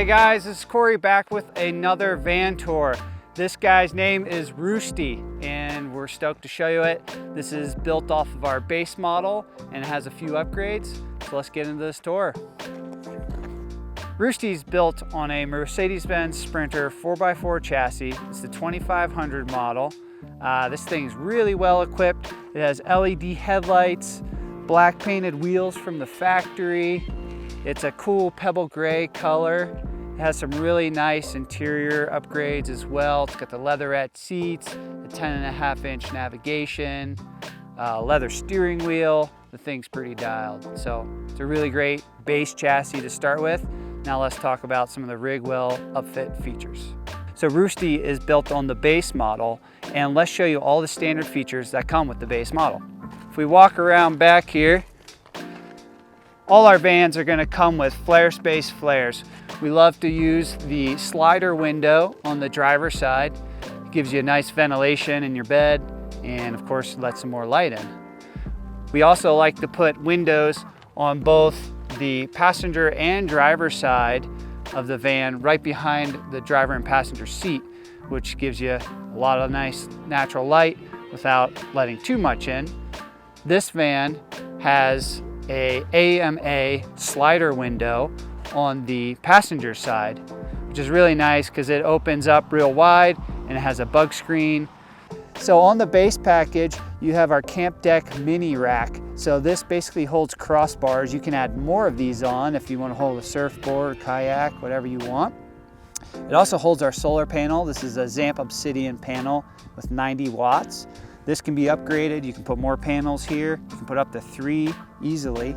Hey guys, this is Corey back with another van tour. This guy's name is Roosty and we're stoked to show you it. This is built off of our base model and it has a few upgrades. So let's get into this tour. Roosty's built on a Mercedes-Benz Sprinter 4x4 chassis. It's the 2500 model. This thing's really well equipped. It has LED headlights, black painted wheels from the factory. It's a cool pebble gray color. It has some really nice interior upgrades as well. It's got the leatherette seats, the 10.5-inch navigation, leather steering wheel. The thing's pretty dialed. So it's a really great base chassis to start with. Now let's talk about some of the Rigwell upfit features. So Roosty is built on the base model, and let's show you all the standard features that come with the base model. If we walk around back here, all our vans are going to come with flare space flares. We love to use the slider window on the driver's side. It gives you a nice ventilation in your bed and of course lets some more light in. We also like to put windows on both the passenger and driver side of the van right behind the driver and passenger seat, which gives you a lot of nice natural light without letting too much in. This van has a AMA slider window on the passenger side, which is really nice because it opens up real wide and it has a bug screen. So on the base package, you have our camp deck mini rack. So this basically holds crossbars. You can add more of these on if you want to hold a surfboard, kayak, whatever you want. It also holds our solar panel. This is a Zamp Obsidian panel with 90 watts. This can be upgraded. You can put more panels here. You can put up to 3 easily.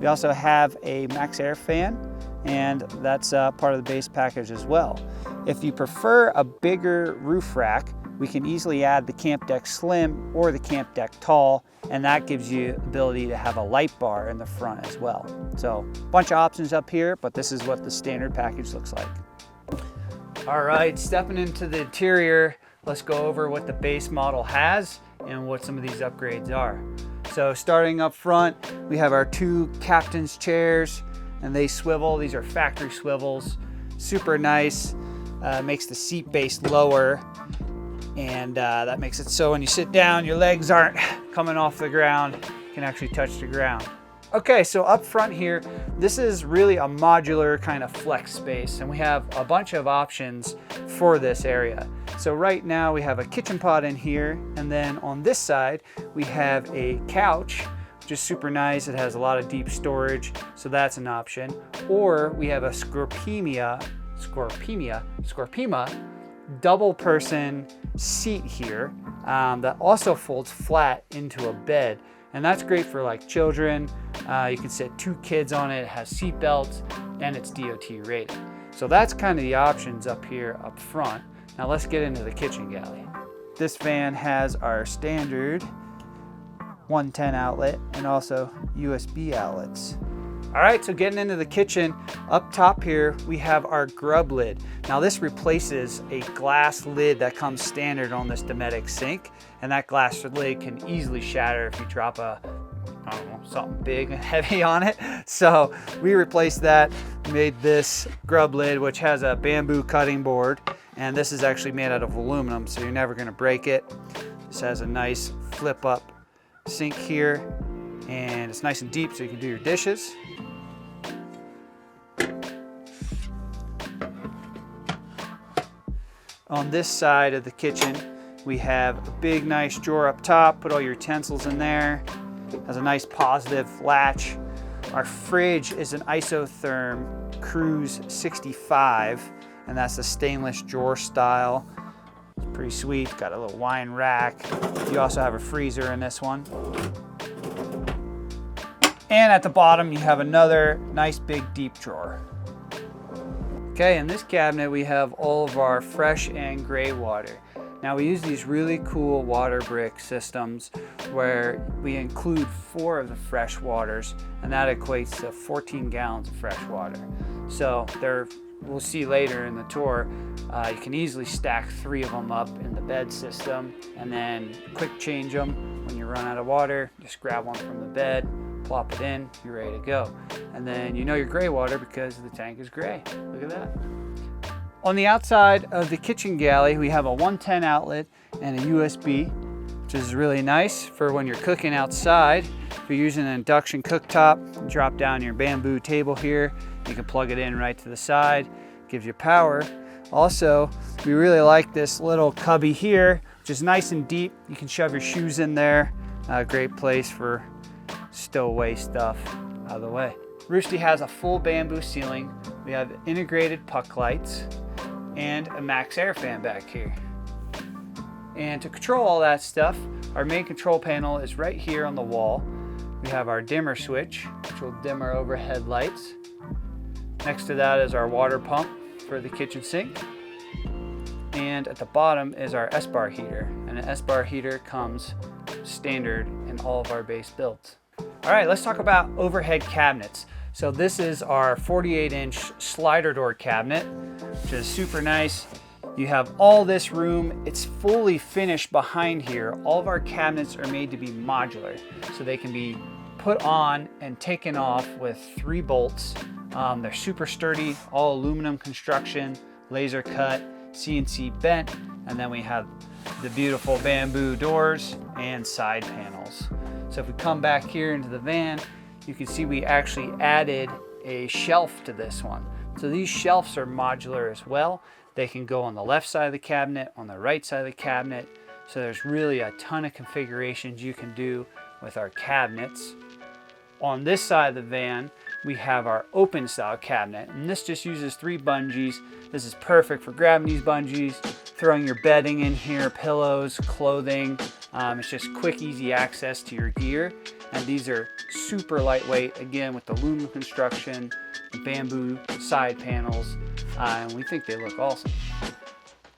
We also have a max air fan, and that's part of the base package as well. If you prefer a bigger roof rack, we can easily add the Camp Deck Slim or the Camp Deck Tall, and that gives you the ability to have a light bar in the front as well. So a bunch of options up here, but this is what the standard package looks like. All right, stepping into the interior, let's go over what the base model has and what some of these upgrades are. So starting up front, we have our 2 captain's chairs and they swivel. These are factory swivels, super nice. Makes the seat base lower, and that makes it so when you sit down, your legs aren't coming off the ground, you can actually touch the ground. Okay, so up front here, this is really a modular kind of flex space, and we have a bunch of options for this area. So right now we have a kitchen pot in here, and then on this side we have a couch, which is super nice. It has a lot of deep storage, so that's an option. Or we have a Scorpima double person seat here that also folds flat into a bed. And that's great for like children. You can sit 2 kids on it, it has seat belts, and it's DOT rated. So that's kind of the options up here up front. Now let's get into the kitchen galley. This van has our standard 110 outlet and also USB outlets. All right, so getting into the kitchen, up top here, we have our Grub Lid. Now this replaces a glass lid that comes standard on this Dometic sink, and that glass lid can easily shatter if you drop something big and heavy on it. So we replaced that, made this Grub Lid, which has a bamboo cutting board, and this is actually made out of aluminum, so you're never gonna break it. This has a nice flip up sink here, and it's nice and deep so you can do your dishes. On this side of the kitchen, we have a big nice drawer up top, put all your utensils in there. Has a nice positive latch. Our fridge is an isotherm Cruise 65, and that's the stainless drawer style. It's pretty sweet, got a little wine rack. You also have a freezer in this one. And at the bottom, you have another nice big deep drawer. Okay, in this cabinet, we have all of our fresh and gray water. Now we use these really cool water brick systems where we include 4 of the fresh waters, and that equates to 14 gallons of fresh water. So we'll see later in the tour, you can easily stack 3 of them up in the bed system and then quick change them when you run out of water. Just grab one from the bed, plop it in, you're ready to go. And then you know you're gray water because the tank is gray. Look at that. On the outside of the kitchen galley, we have a 110 outlet and a USB, which is really nice for when you're cooking outside. If you're using an induction cooktop, drop down your bamboo table here. You can plug it in right to the side, gives you power. Also, we really like this little cubby here, which is nice and deep. You can shove your shoes in there. A great place for stowaway stuff out of the way. Roosty has a full bamboo ceiling. We have integrated puck lights and a max air fan back here. And to control all that stuff, our main control panel is right here on the wall. We have our dimmer switch, which will dim our overhead lights. Next to that is our water pump for the kitchen sink. And at the bottom is our S-bar heater. And an S-bar heater comes standard in all of our base builds. All right, let's talk about overhead cabinets. So this is our 48-inch slider door cabinet, which is super nice. You have all this room. It's fully finished behind here. All of our cabinets are made to be modular, so they can be put on and taken off with 3 bolts. They're super sturdy, all aluminum construction, laser cut, CNC bent, and then we have the beautiful bamboo doors and side panels. So if we come back here into the van, you can see we actually added a shelf to this one. So these shelves are modular as well. They can go on the left side of the cabinet, on the right side of the cabinet. So there's really a ton of configurations you can do with our cabinets. On this side of the van, we have our open style cabinet, and this just uses 3 bungees. This is perfect for grabbing these bungees, throwing your bedding in here, pillows, clothing. It's just quick, easy access to your gear. And these are super lightweight, again, with the aluminum construction, the bamboo side panels, and we think they look awesome.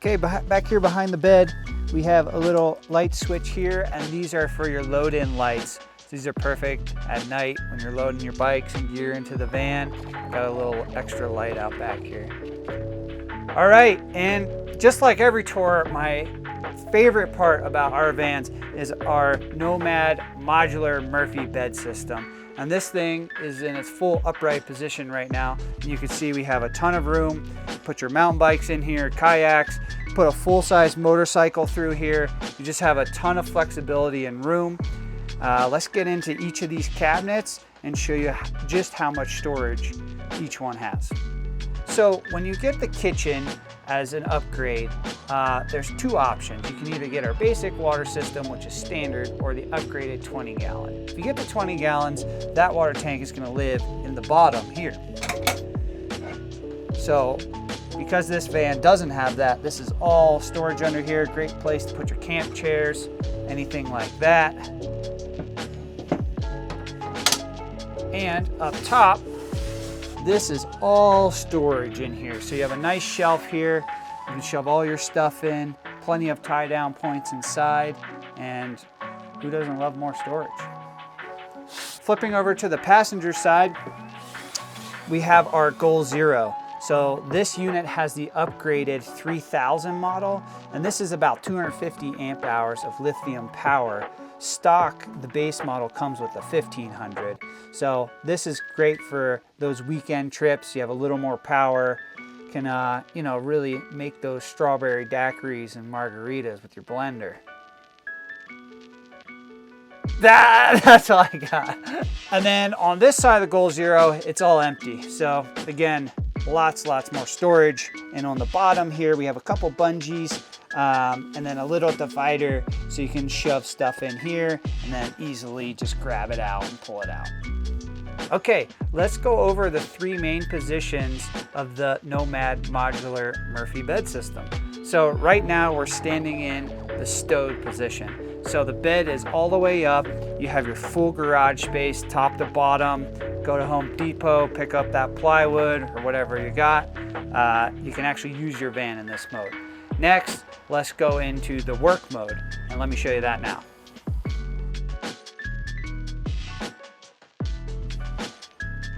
Okay, back here behind the bed, we have a little light switch here, and these are for your load-in lights. These are perfect at night when you're loading your bikes and gear into the van. Got a little extra light out back here. All right, and just like every tour, my favorite part about our vans is our Nomad modular Murphy bed system. And this thing is in its full upright position right now. And you can see we have a ton of room. Put your mountain bikes in here, kayaks, put a full-size motorcycle through here. You just have a ton of flexibility and room. Let's get into each of these cabinets and show you just how much storage each one has. So when you get the kitchen as an upgrade, there's 2 options. You can either get our basic water system, which is standard, or the upgraded 20 gallon. If you get the 20 gallons, that water tank is going to live in the bottom here. So because this van doesn't have that, this is all storage under here. Great place to put your camp chairs, anything like that. And up top, this is all storage in here. So you have a nice shelf here. You can shove all your stuff in, plenty of tie down points inside, and who doesn't love more storage? Flipping over to the passenger side, we have our Goal Zero. So this unit has the upgraded 3000 model, and this is about 250 amp hours of lithium power. Stock, the base model comes with a 1500. So this is great for those weekend trips. You have a little more power, can really make those strawberry daiquiris and margaritas with your blender. That's all I got. And then on this side of the Goal Zero, it's all empty. So again, lots more storage. And on the bottom here, we have a couple bungees, and then a little divider so you can shove stuff in here and then easily just grab it out and pull it out. Okay, let's go over the 3 main positions of the Nomad modular Murphy bed system. So right now we're standing in the stowed position. So the bed is all the way up. You have your full garage space, top to bottom. Go to Home Depot, pick up that plywood or whatever you got. You can actually use your van in this mode. Next, let's go into the work mode, and let me show you that now.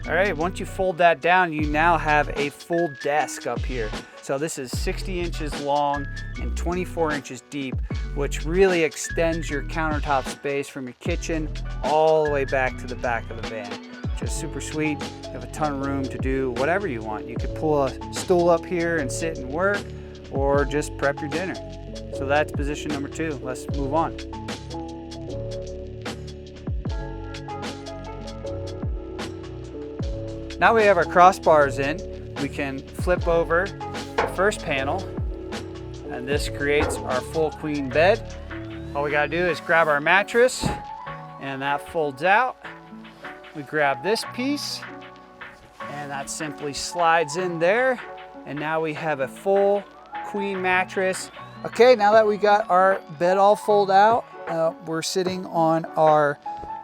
All right, once you fold that down, you now have a full desk up here. So this is 60 inches long and 24 inches deep which really extends your countertop space from your kitchen all the way back to the back of the van, which is super sweet. You have a ton of room to do whatever you want. You could pull a stool up here and sit and work, or just prep your dinner. So that's position number 2. Let's move on. Now we have our crossbars in, we can flip over the first panel, and this creates our full queen bed. All we gotta do is grab our mattress, and that folds out. We grab this piece, and that simply slides in there, and now we have a full queen mattress. Okay, now that we got our bed all folded out, we're sitting on our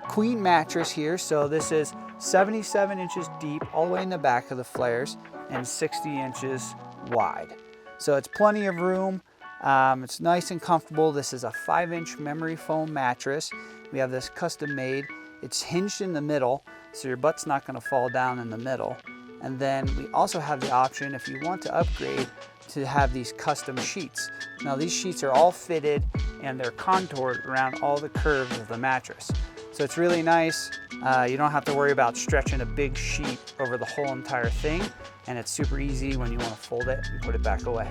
queen mattress here. So this is 77 inches deep all the way in the back of the flares and 60 inches wide. So it's plenty of room. It's nice and comfortable. This is a 5-inch memory foam mattress. We have this custom made. It's hinged in the middle, so your butt's not gonna fall down in the middle. And then we also have the option, if you want to upgrade, to have these custom sheets. Now these sheets are all fitted and they're contoured around all the curves of the mattress. So it's really nice. You don't have to worry about stretching a big sheet over the whole entire thing, and it's super easy when you want to fold it and put it back away.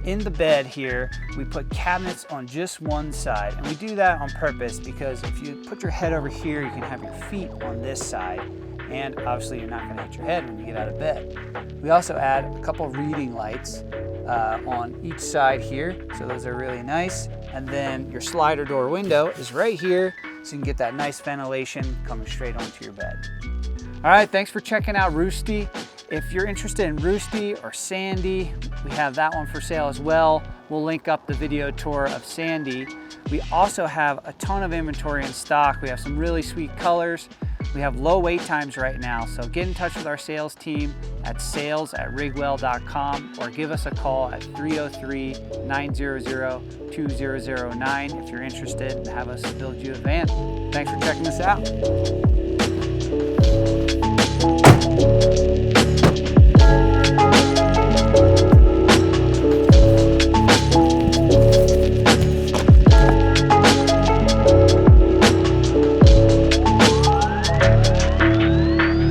In the bed here, we put cabinets on just one side, and we do that on purpose because if you put your head over here, you can have your feet on this side, and obviously you're not going to hit your head when you get out of bed. We also add a couple reading lights on each side here, so those are really nice. And then your slider door window is right here, so you can get that nice ventilation coming straight onto your bed. All right, thanks for checking out Roosty. If you're interested in Roosty or Sandy, we have that one for sale as well. We'll link up the video tour of Sandy. We also have a ton of inventory in stock. We have some really sweet colors. We have low wait times right now, so get in touch with our sales team at sales@rigwell.com or give us a call at 303-900-2009 if you're interested and have us build you a van. Thanks for checking this out.